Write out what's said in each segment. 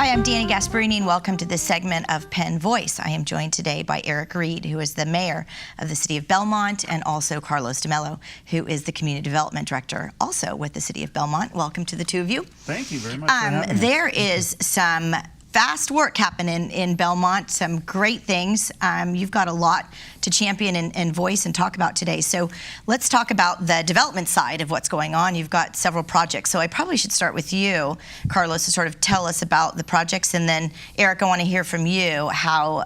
Hi, I'm Dani Gasparini, and welcome to this segment of Penn Voice. I am joined today by Eric Reed, who is the mayor of the City of Belmont, and also Carlos Melo, who is the community development director, also with the City of Belmont. Welcome to the two of you. Thank you very much for having us. There is some fast work happening in Belmont, some great things. You've got a lot to champion and voice and talk about today. So let's talk about the development side of what's going on. You've got several projects. So I probably should start with you, Carlos, to sort of tell us about the projects. And then, Eric, I want to hear from you how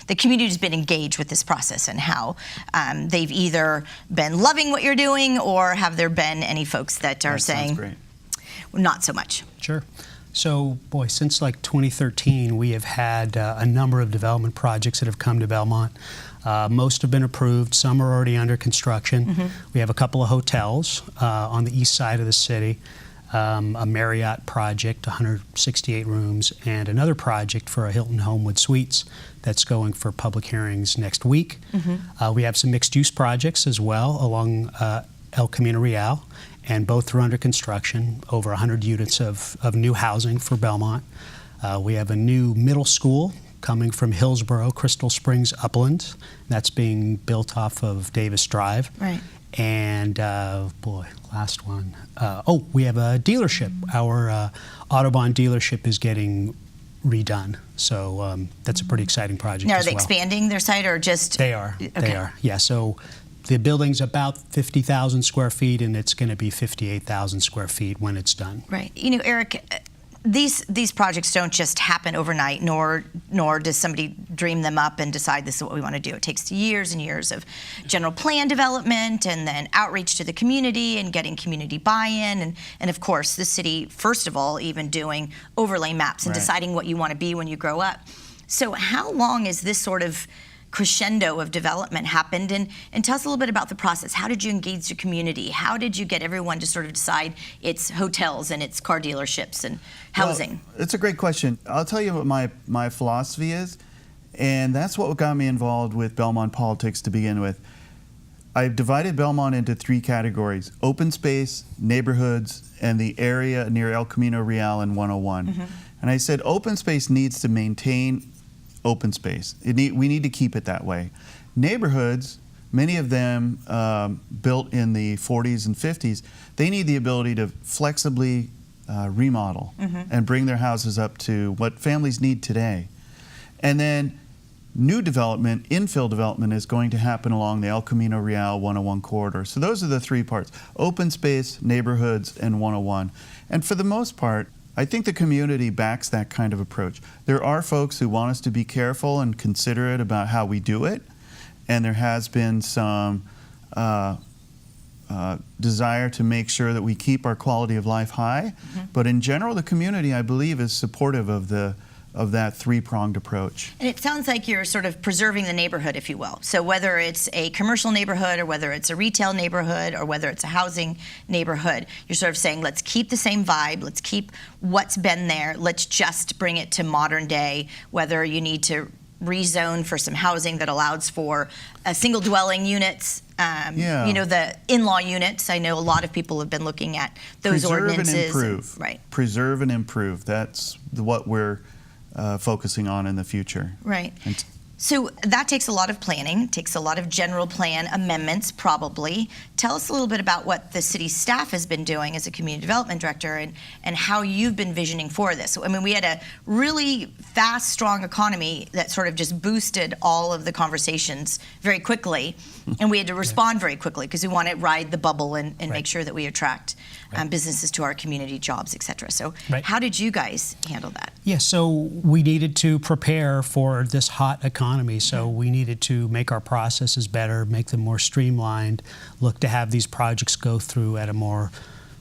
the community has been engaged with this process and how they've either been loving what you're doing or have there been any folks that are saying, great. Not so much. Sure. So, boy, since like 2013, we have had a number of development projects that have come to Belmont. Most have been approved. Some are already under construction. Mm-hmm. We have a couple of hotels on the east side of the city, a Marriott project, 168 rooms, and another project for a Hilton Homewood Suites that's going for public hearings next week. Mm-hmm. We have some mixed-use projects as well along El Camino Real, and both are under construction, over 100 units of new housing for Belmont. We have a new middle school coming from Hillsborough, Crystal Springs Upland. That's being built off of Davis Drive. Right. And, boy, last one. We have a dealership. Our Autobahn dealership is getting redone. So that's a pretty exciting project Now, are as they well. expanding their site or just? They are. Okay. They are. Yeah. So the building's about 50,000 square feet, and it's going to be 58,000 square feet when it's done. Right. You know, Eric, these projects don't just happen overnight, nor does somebody dream them up and decide this is what we want to do. It takes years and years of general plan development and then outreach to the community and getting community buy-in. And of course, the city, first of all, even doing overlay maps and Right. deciding what you want to be when you grow up. So how long is this sort of crescendo of development happened, and tell us a little bit about the process. How did you engage the community? How did you get everyone to sort of decide it's hotels and it's car dealerships and housing? Well, it's a great question. I'll tell you what my philosophy is, and that's what got me involved with Belmont politics to begin with. I've divided Belmont into three categories: open space, neighborhoods, and the area near El Camino Real and 101. Mm-hmm. And I said open space needs to maintain open space. We need to keep it that way. Neighborhoods, many of them built in the 40s and 50s, they need the ability to flexibly remodel and bring their houses up to what families need today. And then new development, infill development, is going to happen along the El Camino Real 101 corridor. So those are the three parts: open space, neighborhoods, and 101. And for the most part, I think the community backs that kind of approach. There are folks who want us to be careful and considerate about how we do it, and there has been some desire to make sure that we keep our quality of life high. But in general, the community, I believe, is supportive of that three-pronged approach. And it sounds like you're sort of preserving the neighborhood, if you will. So whether it's a commercial neighborhood or whether it's a retail neighborhood or whether it's a housing neighborhood, you're sort of saying, let's keep the same vibe, let's keep what's been there, let's just bring it to modern day, whether you need to rezone for some housing that allows for single dwelling units, you know, the in-law units. I know a lot of people have been looking at those ordinances. Preserve and improve. Right. Preserve and improve. That's what we're focusing on in the future. Right. So that takes a lot of planning, takes a lot of general plan amendments, probably. Tell us a little bit about what the city staff has been doing as a community development director and how you've been visioning for this. I mean, we had a really fast, strong economy that sort of just boosted all of the conversations very quickly, and we had to respond very quickly because we want to ride the bubble and make sure that we attract businesses to our community, jobs, et cetera. So how did you guys handle that? Yeah, so we needed to prepare for this hot economy, so we needed to make our processes better, make them more streamlined, look to have these projects go through at a more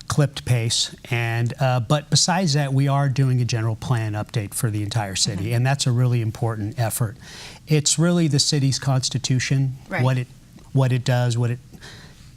clipped pace. And but besides that, we are doing a general plan update for the entire city, and that's a really important effort. It's really the city's constitution, what it does, what it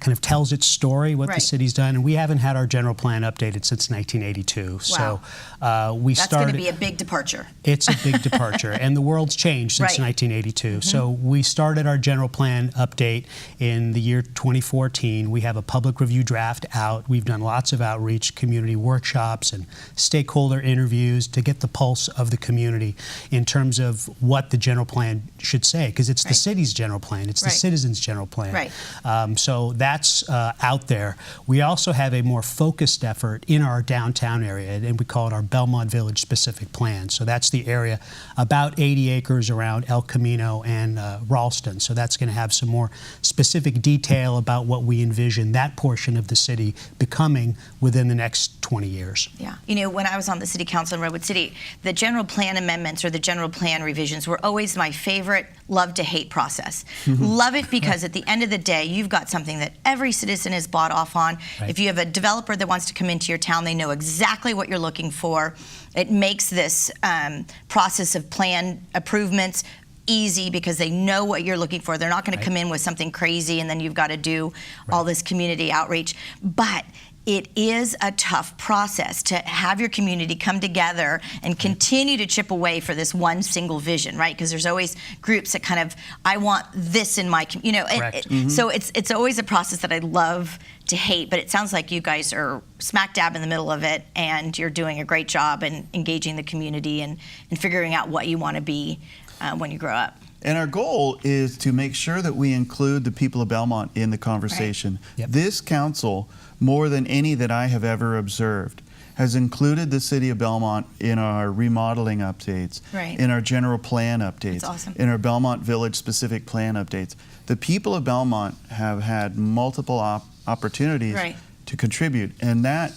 kind of tells its story, what the Right. city's done. And we haven't had our general plan updated since 1982. Wow. So we That's started. going to be a big departure. It's a big departure, and the world's changed since Right. 1982. So we started our general plan update in the year 2014. We have a public review draft out. We've done lots of outreach, community workshops, and stakeholder interviews to get the pulse of the community in terms of what the general plan should say, because it's the Right. city's general plan. It's the Right. citizens' general plan. Right. So that's out there. We also have a more focused effort in our downtown area, and we call it our Belmont Village specific plan. So that's the area about 80 acres around El Camino and Ralston. So that's going to have some more specific detail about what we envision that portion of the city becoming within the next 20 years. Yeah. You know, when I was on the city council in Redwood City, the general plan amendments or the general plan revisions were always my favorite love to hate process. Love it because at the end of the day, you've got something that every citizen is bought off on. Right. If you have a developer that wants to come into your town, they know exactly what you're looking for. It makes this process of plan improvements easy because they know what you're looking for. They're not going to come in with something crazy and then you've got to do all this community outreach. But it is a tough process to have your community come together and continue to chip away for this one single vision, right? Because there's always groups that kind of, I want this in my, Correct. So it's always a process that I love to hate, but it sounds like you guys are smack dab in the middle of it and you're doing a great job in engaging the community and figuring out what you want to be when you grow up. And our goal is to make sure that we include the people of Belmont in the conversation. Right. Yep. This council, more than any that I have ever observed, has included the City of Belmont in our remodeling updates, Right. in our general plan updates, That's awesome. in our Belmont Village specific plan updates. The people of Belmont have had multiple opportunities Right. to contribute, and that,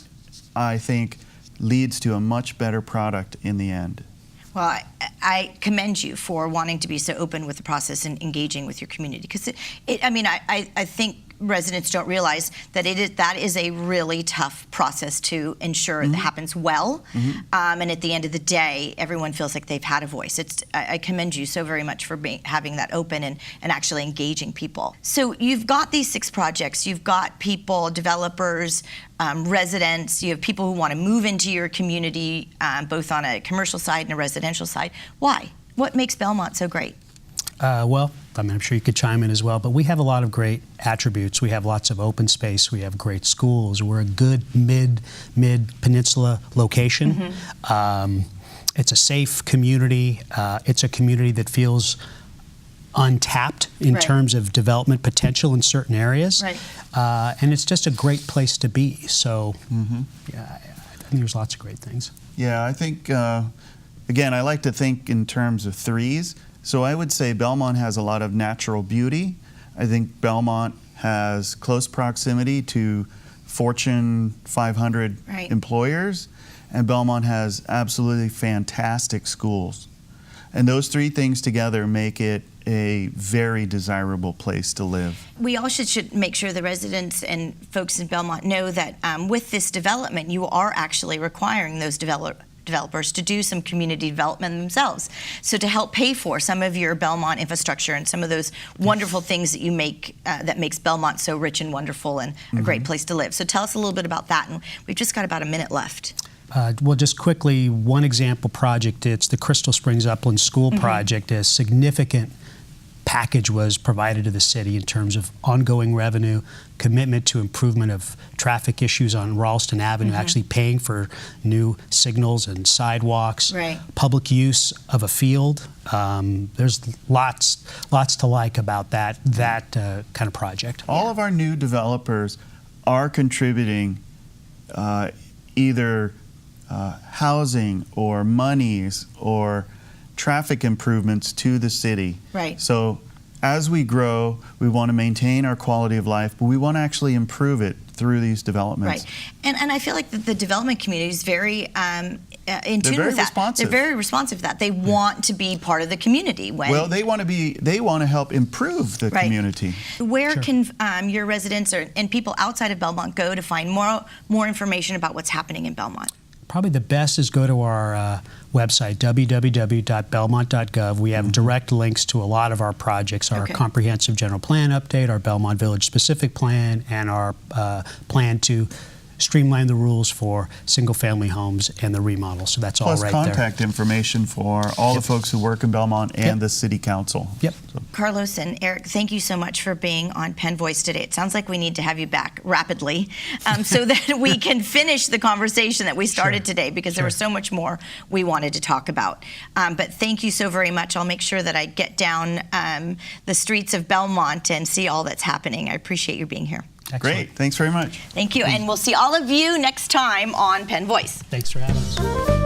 I think, leads to a much better product in the end. Well, I commend you for wanting to be so open with the process and engaging with your community because I think residents don't realize that that is a really tough process to ensure it happens well. And at the end of the day, everyone feels like they've had a voice. I commend you so very much for having that open and actually engaging people. So you've got these 6 projects. You've got people, developers, residents. You have people who want to move into your community, both on a commercial side and a residential side. Why? What makes Belmont so great? Well, I'm sure you could chime in as well, but we have a lot of great attributes. We have lots of open space. We have great schools. We're a good mid-peninsula location. It's a safe community. It's a community that feels untapped in Right. terms of development potential in certain areas. Right. And it's just a great place to be. So, yeah, I think there's lots of great things. Yeah, I think, again, I like to think in terms of threes. So I would say Belmont has a lot of natural beauty. I think Belmont has close proximity to Fortune 500 Right. employers, and Belmont has absolutely fantastic schools. And those 3 things together make it a very desirable place to live. We all should make sure the residents and folks in Belmont know that with this development, you are actually requiring those developers to do some community development themselves. So to help pay for some of your Belmont infrastructure and some of those wonderful things that you make that makes Belmont so rich and wonderful and a great place to live. So tell us a little bit about that. And we've just got about a minute left. Well, just quickly, one example project, it's the Crystal Springs Upland School project. A significant package was provided to the city in terms of ongoing revenue, commitment to improvement of traffic issues on Ralston Avenue, actually paying for new signals and sidewalks, Right. public use of a field. There's lots to like about that kind of project. All of our new developers are contributing either housing or monies or traffic improvements to the city. Right. So as we grow, we want to maintain our quality of life, but we want to actually improve it through these developments. Right. And I feel like the development community is very in tune very with that. responsive. They're very responsive to that. They want to be part of the community. Well, they want to help improve the Right. community. Where can your residents and people outside of Belmont go to find more information about what's happening in Belmont? probably the best is go to our website, www.belmont.gov. We have direct links to a lot of our projects, our Okay. comprehensive general plan update, our Belmont Village specific plan, and our plan to streamline the rules for single-family homes and the remodel. So that's all Plus right there. contact information for all the folks who work in Belmont and Yep. the city council. Yep. So, Carlos and Eric, thank you so much for being on Penn Voice today. It sounds like we need to have you back rapidly so that we can finish the conversation that we started today, because there was so much more we wanted to talk about. But thank you so very much. I'll make sure that I get down the streets of Belmont and see all that's happening. I appreciate you being here. Excellent. great. Thanks very much. Thank you. And we'll see all of you next time on Penn Voice. Thanks for having us.